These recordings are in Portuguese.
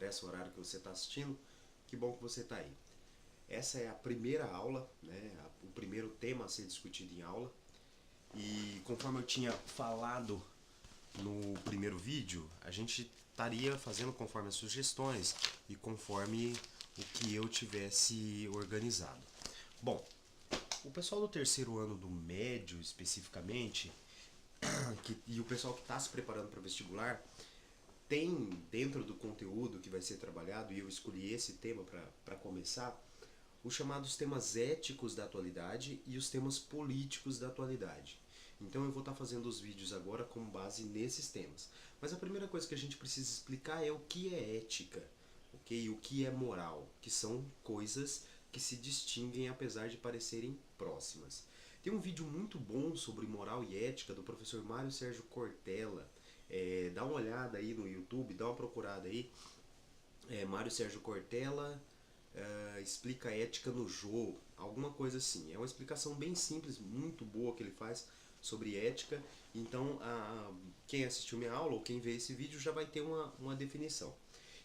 interessa o horário que você está assistindo, que bom que você está aí. Essa é a primeira aula, né, o primeiro tema a ser discutido em aula. E conforme eu tinha falado no primeiro vídeo, a gente estaria fazendo conforme as sugestões e conforme o que eu tivesse organizado. Bom, o pessoal do terceiro ano do médio especificamente, e o pessoal que está se preparando para o vestibular, tem dentro do conteúdo que vai ser trabalhado, e eu escolhi esse tema para começar, os chamados temas éticos da atualidade e os temas políticos da atualidade. Então eu vou estar fazendo os vídeos agora com base nesses temas. Mas a primeira coisa que a gente precisa explicar é o que é ética, ok? E o que é moral, que são coisas que se distinguem apesar de parecerem próximas. Tem um vídeo muito bom sobre moral e ética do professor Mário Sérgio Cortella. Dá uma olhada aí no YouTube, dá uma procurada aí. Mário Sérgio Cortella explica ética no jogo, alguma coisa assim. É uma explicação bem simples, muito boa que ele faz sobre ética. Então quem assistiu minha aula ou quem vê esse vídeo já vai ter uma definição.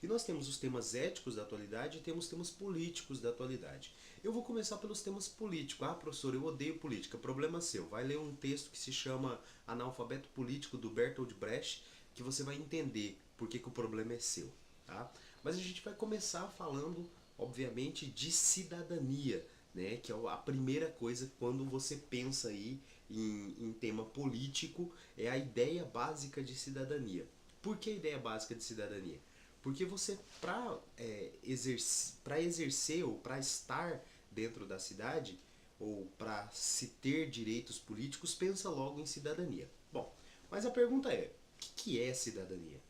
E nós temos os temas éticos da atualidade e temos temas políticos da atualidade. Eu vou começar pelos temas políticos. Ah, professor, eu odeio política. Problema seu. Vai ler um texto que se chama Analfabeto Político, do Bertolt Brecht, que você vai entender por que o problema é seu. Tá? Mas a gente vai começar falando, obviamente, de cidadania, né? Que é a primeira coisa quando você pensa aí em tema político, é a ideia básica de cidadania. Por que a ideia básica de cidadania? Porque você, para exercer ou para estar dentro da cidade, ou para se ter direitos políticos, pensa logo em cidadania. Bom, mas a pergunta é, o que é cidadania?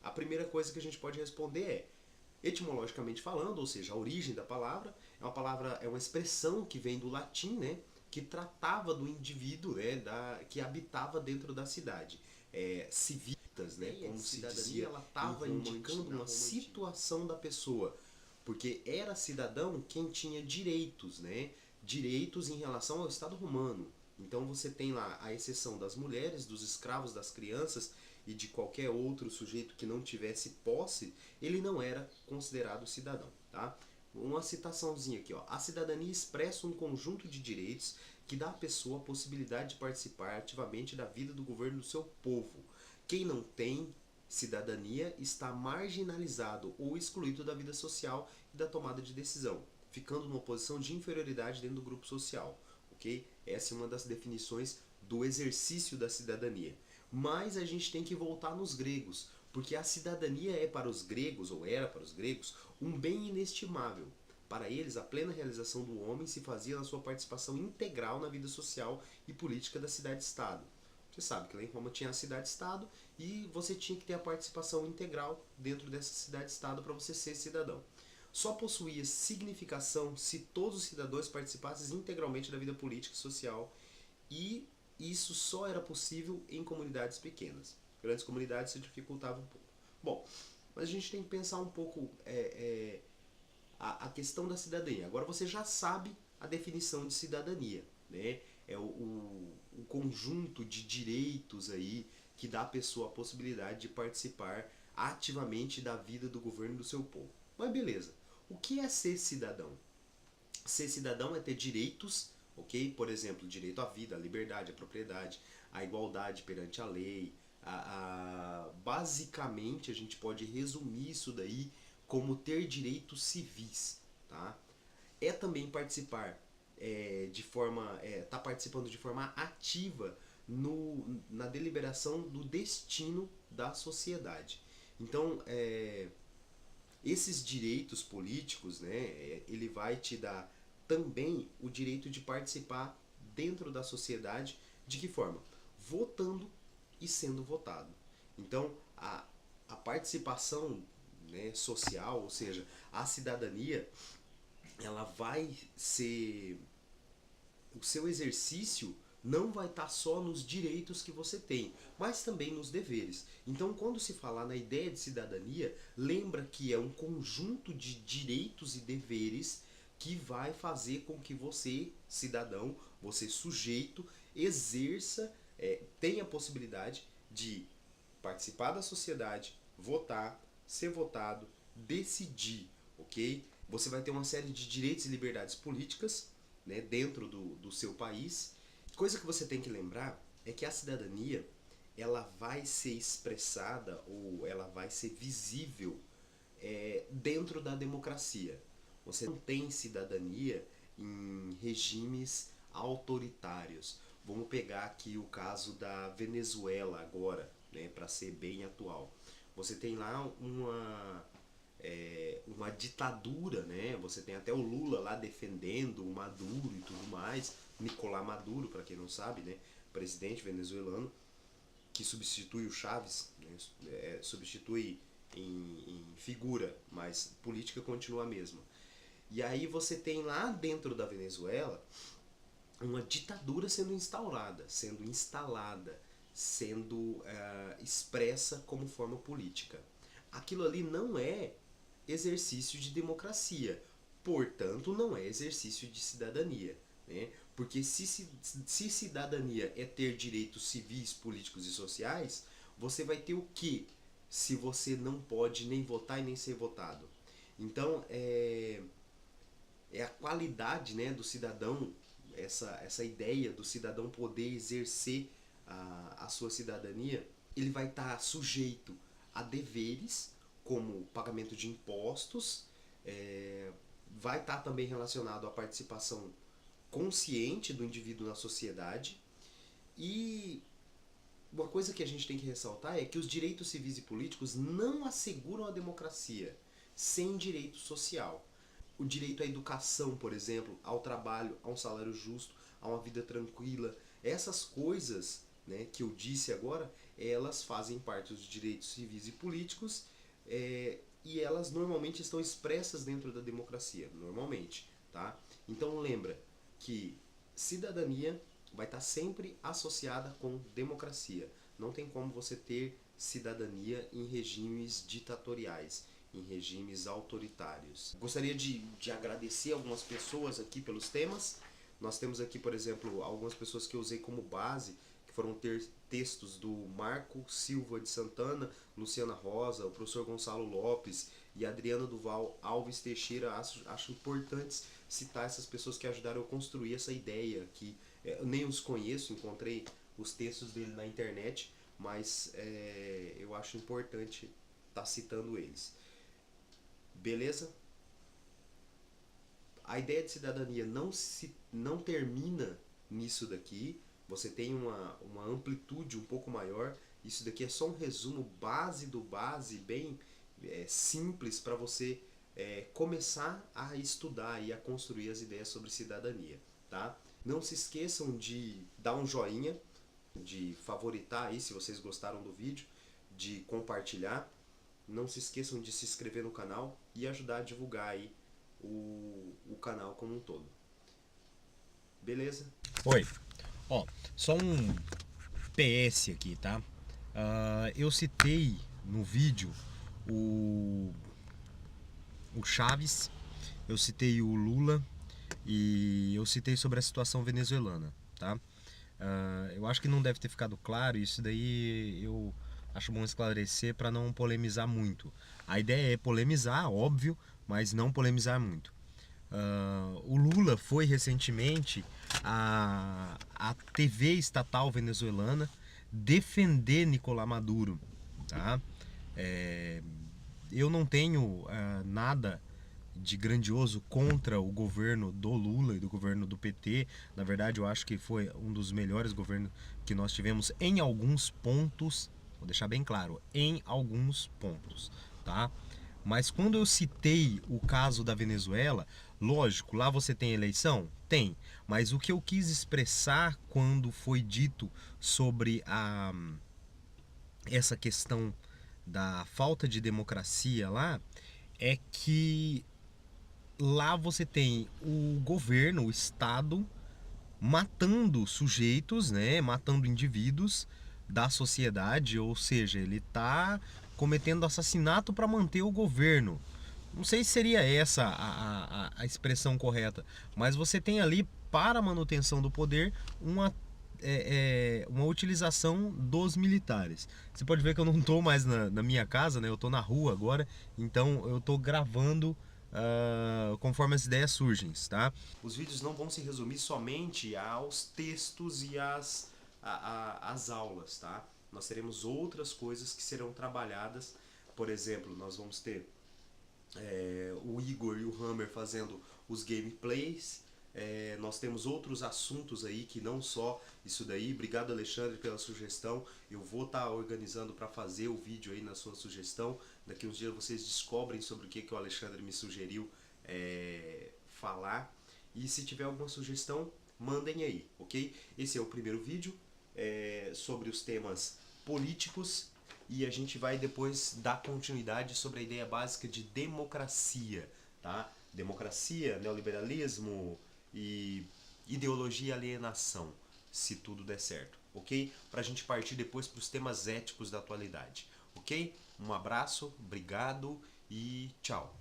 A primeira coisa que a gente pode responder é, etimologicamente falando, ou seja, a origem da palavra, é uma expressão que vem do latim, né, que tratava do indivíduo, né, que habitava dentro da cidade. Civitas, né, como se dizia, ela estava indicando uma situação da pessoa, porque era cidadão quem tinha direitos, né, direitos em relação ao Estado romano. Então você tem lá a exceção das mulheres, dos escravos, das crianças e de qualquer outro sujeito que não tivesse posse, ele não era considerado cidadão. Tá? Uma citaçãozinha aqui, ó. A cidadania expressa um conjunto de direitos que dá à pessoa a possibilidade de participar ativamente da vida do governo do seu povo. Quem não tem cidadania está marginalizado ou excluído da vida social e da tomada de decisão, ficando numa posição de inferioridade dentro do grupo social. Okay? Essa é uma das definições do exercício da cidadania. Mas a gente tem que voltar nos gregos, porque a cidadania é para os gregos, ou era para os gregos, um bem inestimável. Para eles, a plena realização do homem se fazia na sua participação integral na vida social e política da cidade-estado. Você sabe que lá em Roma tinha a cidade-estado e você tinha que ter a participação integral dentro dessa cidade-estado para você ser cidadão. Só possuía significação se todos os cidadãos participassem integralmente da vida política e social, e isso só era possível em comunidades pequenas. Grandes comunidades se dificultava um pouco. Bom, mas a gente tem que pensar um pouco a questão da cidadania. Agora você já sabe a definição de cidadania, né? É o conjunto de direitos aí que dá à pessoa a possibilidade de participar ativamente da vida do governo do seu povo. Mas beleza, o que é ser cidadão? Ser cidadão é ter direitos, ok? Por exemplo, direito à vida, à liberdade, à propriedade, à igualdade perante a lei. Basicamente, a gente pode resumir isso daí como ter direitos civis, tá? É também participar tá participando de forma ativa na deliberação do destino da sociedade. Então, esses direitos políticos, né, ele vai te dar também o direito de participar dentro da sociedade. De que forma? Votando e sendo votado. Então, a participação, né, social, ou seja, a cidadania, ela vai ser... O seu exercício não vai estar só nos direitos que você tem, mas também nos deveres. Então, quando se falar na ideia de cidadania, lembra que é um conjunto de direitos e deveres que vai fazer com que você, cidadão, você sujeito, exerça, tenha a possibilidade de participar da sociedade, votar, ser votado, decidir, ok? Você vai ter uma série de direitos e liberdades políticas, né, dentro do seu país. Coisa que você tem que lembrar é que a cidadania ela vai ser expressada ou ela vai ser visível dentro da democracia. Você não tem cidadania em regimes autoritários. Vamos pegar aqui o caso da Venezuela agora, né, para ser bem atual. Você tem lá uma ditadura, né? Você tem até o Lula lá defendendo o Maduro e tudo mais. Nicolás Maduro, para quem não sabe, né? Presidente venezuelano, que substitui o Chaves, né? Substitui em figura, mas política continua a mesma. E aí você tem lá dentro da Venezuela uma ditadura sendo instalada, sendo expressa como forma política. Aquilo ali não é exercício de democracia, portanto não é exercício de cidadania, né? Porque se cidadania é ter direitos civis, políticos e sociais, você vai ter o que se você não pode nem votar e nem ser votado? Então é a qualidade, né, do cidadão, essa ideia do cidadão poder exercer a sua cidadania. Ele vai estar sujeito a deveres, como pagamento de impostos, vai estar também relacionado à participação consciente do indivíduo na sociedade. E uma coisa que a gente tem que ressaltar é que os direitos civis e políticos não asseguram a democracia sem direito social. O direito à educação, por exemplo, ao trabalho, a um salário justo, a uma vida tranquila. Essas coisas, né, que eu disse agora, elas fazem parte dos direitos civis e políticos, e elas normalmente estão expressas dentro da democracia, normalmente, tá? Então lembra que cidadania vai estar sempre associada com democracia. Não tem como você ter cidadania em regimes ditatoriais, em regimes autoritários. Gostaria de agradecer algumas pessoas aqui pelos temas. Nós temos aqui, por exemplo, algumas pessoas que eu usei como base, que foram textos do Marco Silva de Santana, Luciana Rosa, o professor Gonçalo Lopes e Adriana Duval Alves Teixeira. Acho importante citar essas pessoas que ajudaram a construir essa ideia aqui. Eu nem os conheço, encontrei os textos dele na internet, mas eu acho importante estar citando eles. Beleza? A ideia de cidadania não termina nisso daqui. Você tem uma amplitude um pouco maior. Isso daqui é só um resumo base do base, bem simples para você começar a estudar e a construir as ideias sobre cidadania, tá? Não se esqueçam de dar um joinha, de favoritar aí se vocês gostaram do vídeo, de compartilhar. Não se esqueçam de se inscrever no canal e ajudar a divulgar aí o canal como um todo. Beleza? Oi, ó, só um PS aqui, tá? Eu citei no vídeo o Chaves, eu citei o Lula e eu citei sobre a situação venezuelana, tá? Eu acho que não deve ter ficado claro, isso daí eu acho bom esclarecer para não polemizar muito. A ideia é polemizar, óbvio, mas não polemizar muito. O Lula foi recentemente à TV estatal venezuelana defender Nicolás Maduro, tá? Eu não tenho nada de grandioso contra o governo do Lula e do governo do PT. Na verdade, eu acho que foi um dos melhores governos que nós tivemos em alguns pontos. Vou deixar bem claro, em alguns pontos, tá? Mas quando eu citei o caso da Venezuela, lógico, lá você tem eleição? Tem. Mas o que eu quis expressar quando foi dito sobre essa questão da falta de democracia lá, é que lá você tem o governo, o Estado, matando sujeitos, né, matando indivíduos da sociedade, ou seja, ele está cometendo assassinato para manter o governo. Não sei se seria essa a expressão correta, mas você tem ali, para a manutenção do poder, uma uma utilização dos militares. Você pode ver que eu não estou mais na minha casa, né? Eu estou na rua agora, então eu estou gravando conforme as ideias surgem, tá? Os vídeos não vão se resumir somente aos textos e às aulas, tá? Nós teremos outras coisas que serão trabalhadas. Por exemplo, nós vamos ter o Igor e o Hammer fazendo os gameplays. Nós temos outros assuntos aí que não só isso daí. Obrigado, Alexandre, pela sugestão. Eu vou estar organizando para fazer o vídeo aí na sua sugestão. Daqui uns dias vocês descobrem sobre o que o Alexandre me sugeriu falar. E se tiver alguma sugestão, mandem aí, ok? Esse é o primeiro vídeo sobre os temas políticos. E a gente vai depois dar continuidade sobre a ideia básica de democracia, tá? Democracia, neoliberalismo e ideologia e alienação, se tudo der certo, ok? Para a gente partir depois para os temas éticos da atualidade, ok? Um abraço, obrigado e tchau!